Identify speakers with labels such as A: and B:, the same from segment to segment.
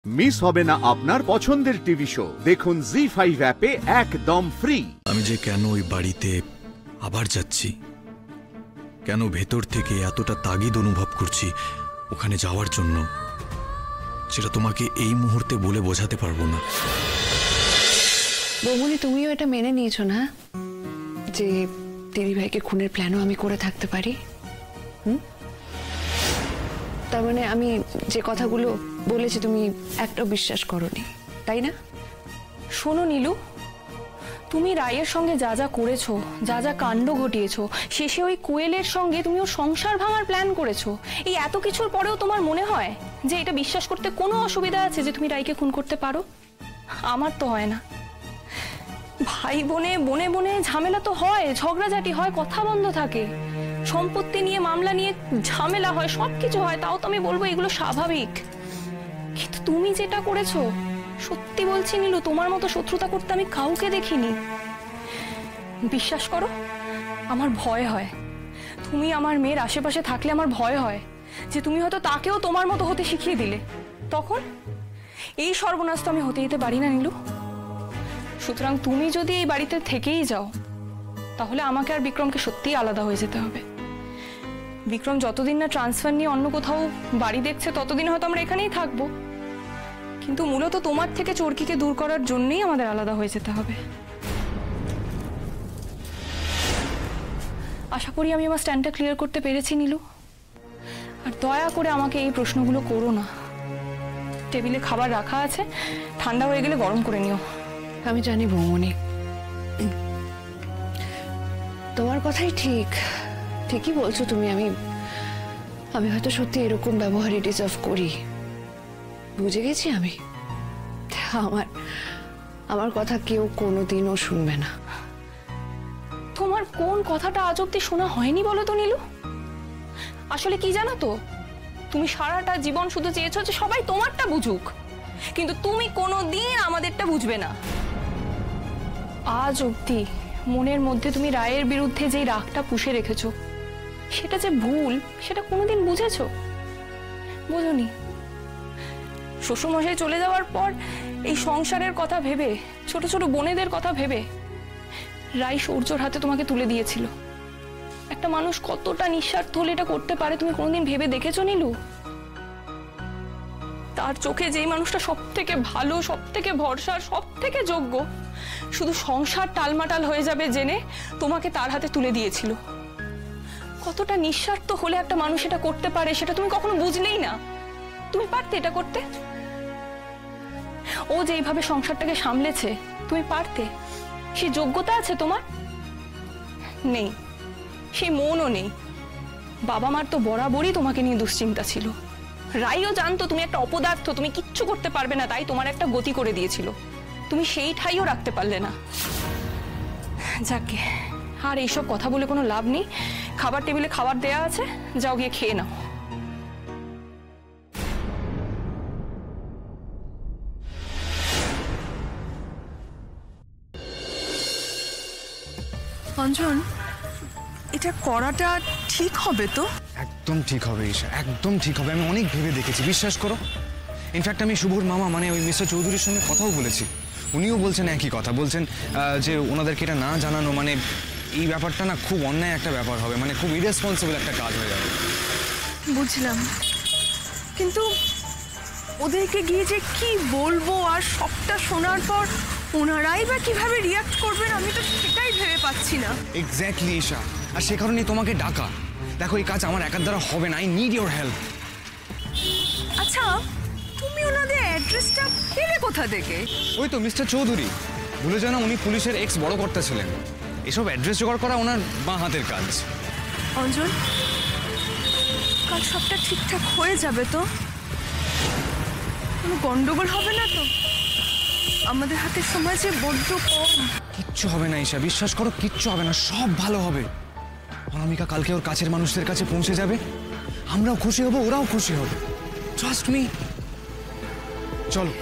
A: Miss হবে না আপনার পছন্দের টিভি শো। দেখুন জি5 অ্যাপে একদম ফ্রি।
B: আমি যে কেন ওই বাড়িতে আবার যাচ্ছি, কেন ভেতর থেকে এতটা তাগিদ অনুভব করছি ওখানে যাওয়ার জন্য, সেটা তোমাকে এই মুহূর্তে বলে বোঝাতে পারবো না।
C: বৌমনি, তুমিও এটা মেনে নিয়েছো না যে দিদিভাইকে খুনের প্ল্যানও আমি করে থাকতে পারি? তার মানে আমি যে কথাগুলো বলেছি তুমি একটাও বিশ্বাস করোনি, তাই না?
D: শোনো নীলু, তুমি রায়ের সঙ্গে যা যা করেছো, যা যা কাণ্ড ঘটিয়েছো, শেষে ওই কোয়েলের সঙ্গে তুমি ওর সংসার ভাঙার প্ল্যান করেছো। এই এত কিছুর পরেও তোমার মনে হয় যে এটা বিশ্বাস করতে কোনো অসুবিধা আছে যে তুমি রায়কে খুন করতে পারো? আমার তো হয় না। ভাই বোনে বনে বনে ঝামেলা তো হয়, ঝগড়াঝাটি হয়, কথা বন্ধ থাকে, সম্পত্তি নিয়ে মামলা নিয়ে ঝামেলা হয়, সবকিছু হয়, তাও তো আমি বলবো এগুলো স্বাভাবিক। কিন্তু তুমি যেটা করেছো, সত্যি বলছি নীলু, তোমার মতো শত্রুতা করতে আমি কাউকে দেখিনি। বিশ্বাস করো, আমার ভয় হয়। তুমি আমার মেয়ের আশেপাশে থাকলে আমার ভয় হয় যে তুমি হয়তো তাকেও তোমার মতো হতে শিখিয়ে দিলে। তখন এই সর্বনাশ তো আমি হতে দিতে পারি না নীলু। সুতরাং তুমি যদি এই বাড়িতে থেকেই যাও, তাহলে আমাকে আর বিক্রমকে সত্যিই আলাদা হয়ে যেতে হবে। বিক্রম যতদিন না ট্রান্সফার নিয়ে অন্য কোথাও বাড়ি দেখছে, ততদিন হয়তো আমরা এখানেই থাকবো। কিন্তু মূলত তোমার থেকে চরকিকে দূর করার জন্যই আমাদের আলাদা হয়ে যেতে হবে। আশা করি আমি আমার স্ট্যান্ডটা ক্লিয়ার করতে পেরেছি নীলু। আর দয়া করে আমাকে এই প্রশ্নগুলো করো না। টেবিলে খাবার রাখা আছে, ঠান্ডা হয়ে গেলে গরম করে নিও।
C: আমি জানি বৌমনি, তোমার কথাই ঠিকই বলছো তুমি। আমি হয়তো সত্যি এরকম ব্যবহারই ডিজার্ভ করি, বুঝে গেছি আমি। আমার কথা কেউ কোনোদিনও শুনবে না।
D: তোমার কোন কথাটা আজ অব্দি শোনা হয়নি বলো তো নীলু? আসলে কি জানো তো, তুমি সারাটা জীবন শুধু চেয়েছো যে সবাই তোমারটা বুঝুক, কিন্তু তুমি কোনোদিন আমাদেরটা বুঝবে না। আজ অব্দি মনের মধ্যে তুমি রায়ের বিরুদ্ধে যেই রাগটা পুষে রেখেছো, সেটা যে ভুল, সেটা কোনোদিন বুঝেছো? বোঝোনি। শ্বশুরমশাই চলে যাওয়ার পর এই সংসারের কথা ভেবে, ছোট ছোট বোনেদের কথা ভেবে রায় সূর্যর হাতে তোমাকে তুলে দিয়েছিল। একটা মানুষ কতটা নিঃস্বার্থ হলে এটা করতে পারে তুমি কোনোদিন ভেবে দেখেছো নীলু? তার চোখে যেই মানুষটা সব থেকে ভালো, সব থেকে ভরসা, সব থেকে যোগ্য, শুধু সংসার টালমাটাল হয়ে যাবে জেনে তোমাকে তার হাতে তুলে দিয়েছিল। কতটা নিঃস্বার্থ হলে একটা মানুষ এটা করতে পারে সেটা তুমি কখনো বুঝলেই না। তুমি পারতে এটা করতে? ও যেইভাবে সংসারটাকে সামলেছে, তুমি পারতে? সেই যোগ্যতা আছে তোমার? নেই, সেই মনও নেই। বাবা মার তো বরাবরই তোমাকে নিয়ে দুশ্চিন্তা ছিল। রাইও জানতো তুমি একটা অপদার্থ, তুমি কিচ্ছু করতে পারবে না, তাই তোমার একটা গতি করে দিয়েছিল। তুমি সেই ঠাইও রাখতে পারলে না। যাকে, আর এইসব কথা বলে কোনো লাভ নেই। খাবার টেবিলে খাবার দেয়া আছে, যাও গিয়ে খেয়ে নাও।
E: অঞ্জন, এটা করাটা ঠিক হবে তো?
F: একদম ঠিক হবে ঈশা, একদম ঠিক হবে। আমি অনেক ভেবে দেখেছি, বিশ্বাস করো। ইনফ্যাক্ট আমি শুভর মামা মানে ওই মিস্টার চৌধুরীর সঙ্গে কথাও বলেছি। উনিও বলছেন একই কথা, বলছেন যে ওনাদেরকে এটা না জানানো মানে এই ব্যাপারটা না খুব অন্যায় একটা ব্যাপার হবে, মানে খুব ইরেসপন্সিবল একটা কাজ হয়ে যাবে।
E: বুঝলাম, কিন্তু ওদেরকে গিয়ে যে কি বলবো, আর সবটা শোনার পর ওনারাই বা কিভাবে রিয়াক্ট করবেন, আমি তো সেটাই ভেবে পাচ্ছি না।
F: এক্স্যাক্টলি ঈশা, আর সে কারণেই তোমাকে ডাকা। দেখো, এই কাজ আমার একার দ্বারা হবে না, আই নিড ইউর হেল্প।
E: আচ্ছা, তুমি ওনাদের অ্যাড্রেসটা পেলে কোথা থেকে?
F: ওই তো মিস্টার চৌধুরী, ভুলে যাও না উনি পুলিশের এক্স বড় কর্তা ছিলেন। এসব অ্যাড্রেস জোগাড় করা ওনার বাঁ হাতের কাজ।
E: অঞ্জন, কাল সবটা ঠিকঠাক হয়ে যাবে তো? কোনো গন্ডগোল হবে না তো? আমাদের হাতে সময় যে বড্ড কম।
F: কিচ্ছু হবে না ঈশা, বিশ্বাস করো, কিচ্ছু হবে না, সব ভালো হবে। অনামিকা কালকে ওর কাছের মানুষদের কাছে পৌঁছে যাবে, আমরাও খুশি হব, ওরাও খুশি হবে। Trust me. চলো।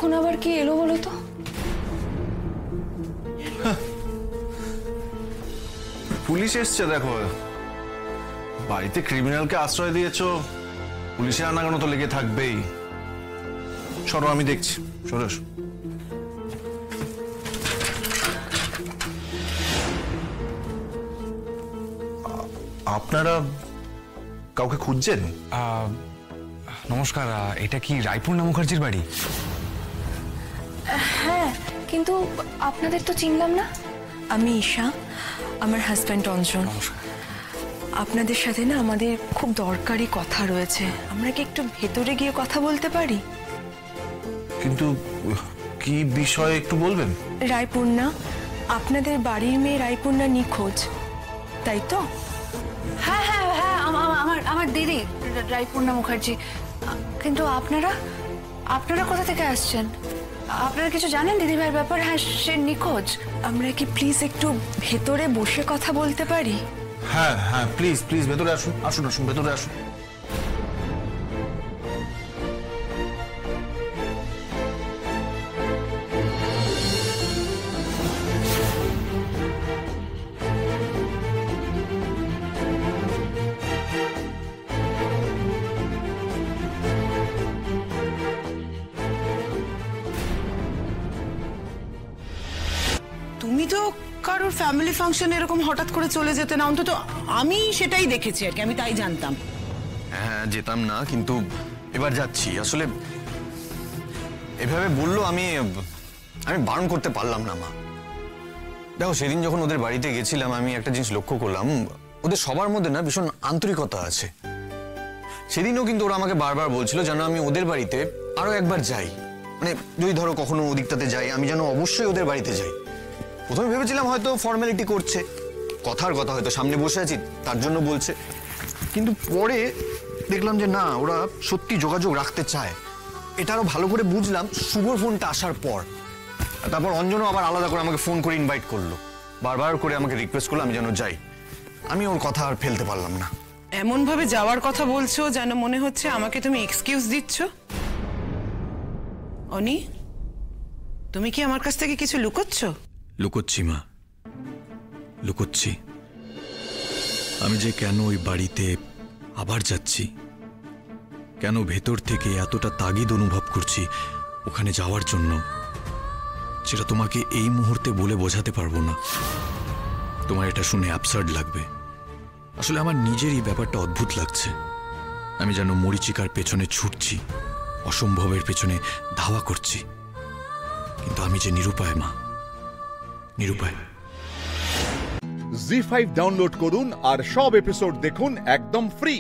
D: এখন আবার কি এলো বলো তো?
G: পুলিশ এসছে দেখো, বাড়িতে ক্রিমিনালকে আশ্রয় দিয়েছো, পুলিশের আনাগোনা তো লেগে থাকবেই। সরো, আমি দেখছি, সরো এসো। আপনারা কাউকে খুঁজছেন?
F: নমস্কার, এটা কি রায়পূর্ণা মুখার্জির বাড়ি?
D: হ্যাঁ, কিন্তু আপনাদের তো চিনলাম না।
E: আমি ঈশা, আমার হাজব্যান্ড অঞ্জন। আপনাদের সাথে না আমাদের খুব দরকারি কথা রয়েছে। আমরা কি একটু ভেতরে গিয়ে কথা বলতে পারি?
G: কিন্তু কি বিষয়ে একটু বলবেন?
E: রায়পূর্ণা, আপনাদের বাড়ির মেয়ে রায়পূর্ণা নিখোঁজ, তাই তো?
C: হ্যাঁ হ্যাঁ হ্যাঁ, আমার দিদি রায়পূর্ণা মুখার্জি। কিন্তু আপনারা কোথা থেকে আসছেন? আপনারা কিছু জানেন দিদিভাইয়ের ব্যাপার? হ্যাঁ, সে নিখোঁজ।
E: আমরা কি প্লিজ একটু ভেতরে বসে কথা বলতে পারি?
G: হ্যাঁ হ্যাঁ, প্লিজ প্লিজ ভেতরে আসুন, আসুন আসুন, ভেতরে আসুন।
H: তুমি তো কারোর ফ্যামিলি ফাংশন এরকম হঠাৎ করে চলে যেতে না, অন্তত আমি সেটাই দেখেছি আর কি, আমি তাই জানতাম।
B: হ্যাঁ, যেতাম না, কিন্তু এবার যাচ্ছি। আসলে এভাবে বললো, আমি বারণ করতে পারলাম না মা। দেখো, সেদিন যখন ওদের বাড়িতে গেছিলাম, আমি একটা জিনিস লক্ষ্য করলাম, ওদের সবার মধ্যে না ভীষণ আন্তরিকতা আছে। সেদিনও কিন্তু ওরা আমাকে বারবার বলছিল যেন আমি ওদের বাড়িতে আরো একবার যাই, মানে যদি ধরো কখনো ওদিকটাতে যাই, আমি যেন অবশ্যই ওদের বাড়িতে যাই। প্রথমে ভেবেছিলাম হয়তো ফর্মালিটি করছে, কথার কথা, হয়তো সামনে বসে আছি তার জন্য বলছে, কিন্তু পরে দেখলাম যে না, ওরা সত্যি যোগাযোগ রাখতে চায়। এটা আরো ভালো করে বুঝলাম শুভর ফোনটা আসার পর। তারপর অঞ্জনও আবার আলাদা করে আমাকে ফোন করে ইনভাইট করলো, বারবার করে আমাকে রিকোয়েস্ট করলো আমি যেন যাই। আমি ওর কথা আর ফেলতে পারলাম না।
H: এমন ভাবে যাওয়ার কথা বলছো যেন মনে হচ্ছে আমাকে তুমি এক্সকিউজ দিচ্ছ। অনি, তুমি কি আমার কাছ থেকে কিছু লুকোচ্ছ?
B: লুকোচ্ছি মা, লুকোচ্ছি। আমি যে কেন ওই বাড়িতে আবার যাচ্ছি, কেন ভেতর থেকে এতটা তাগিদ অনুভব করছি ওখানে যাওয়ার জন্য, সেটা তোমাকে এই মুহূর্তে বলে বোঝাতে পারবো না। তোমার এটা শুনে অ্যাবসার্ড লাগবে। আসলে আমার নিজেরই ব্যাপারটা অদ্ভুত লাগছে। আমি যেন মরীচিকার পেছনে ছুটছি, অসম্ভবের পেছনে ধাওয়া করছি, কিন্তু আমি যে নিরুপায় মা, নিরুপায়।
A: জি5 ডাউনলোড করুন আর সব এপিসোড দেখুন একদম ফ্রি।